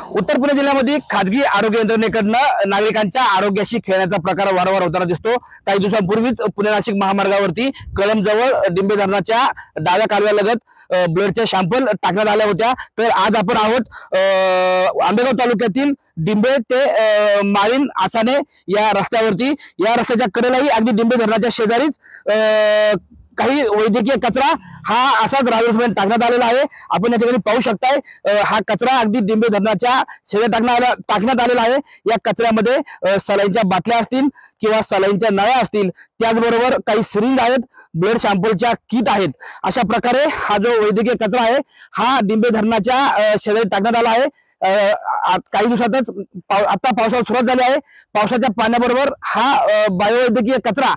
उत्तर पुणे जिल्ह्यामध्ये खाजगी आरोग्य यंत्रणेकडनं नागरिकांच्या आरोग्याशी खेळण्याचा प्रकार वारंवार होताना दिसतो। काही दिवसांपूर्वीच पुणे नाशिक महामार्गावरती कळंबजवळ डिंबे धरणाच्या डाव्या कालव्यालगत ब्लडचे सॅम्पल टाकण्यात आल्या होत्या। तर आज आपण आहोत आंबेगाव तालुक्यातील डिंबे ते माळीण आसाने या रस्त्यावरती। या रस्त्याच्या कडेलाही अगदी डिंबे धरणाच्या शेजारीच काही वैद्यकीय कचरा हा असाच राजस्थान टाकण्यात आलेला आहे। आपण या ठिकाणी पाहू शकताय हा कचरा अगदी डिंबे धरणाच्या शेजारी टाकण्यात आलेला आहे। या कचऱ्यामध्ये सलाईनच्या बाटल्या असतील किंवा सलाईनच्या नळ्या असतील, त्याचबरोबर काही सिरिंज आहेत, ब्लड सॅम्पलच्या किट आहेत। अशा प्रकारे हा जो वैद्यकीय कचरा आहे हा डिंबे धरणाच्या शेजारी टाकण्यात आला आहे। काही दिवसातच आता पावसाला सुरुवात झाली आहे। पावसाच्या पाण्याबरोबर हा बायोवैद्यकीय कचरा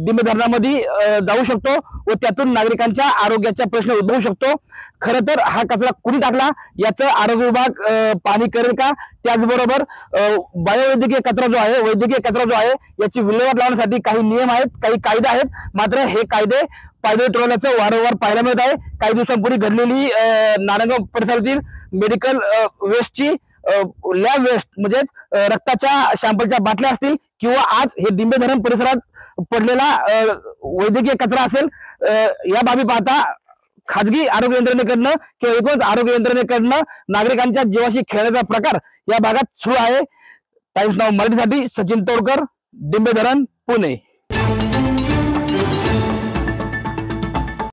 डिंबे धरणामध्ये जाऊ शकतो व त्यातून नागरिकांच्या आरोग्याचा प्रश्न उद्भवू शकतो। खरं तर हा कचरा कुणी टाकला याचं आरोग्य विभाग पाहणी करेल का? त्याचबरोबर बायोवैद्यकीय कचरा जो आहे, वैद्यकीय कचरा जो आहे याची विल्हेवाट लावण्यासाठी काही नियम आहेत, काही कायदे आहेत, मात्र हे कायदे पायदळी ठरवल्याचं वारंवार पाहायला मिळत आहे। काही दिवसांपूर्वी घडलेली नारायणगाव परिसरातील मेडिकल वेस्टची लॅब वेस्ट म्हणजे रक्ताच्या सॅम्पलच्या बाटल्या असतील किंवा आज हे डिंबे धरण परिसरात पडलेला वैद्यकीय कचरा असेल, या बाबी पाहता खाजगी आरोग्य यंत्रणेकडनं किंवा एकूणच आरोग्य यंत्रणेकडनं नागरिकांच्या जीवाशी खेळण्याचा प्रकार या भागात सुरू आहे। टाइम्स नाव मराठीसाठी सचिन तोडकर, डिंबे धरण, पुणे।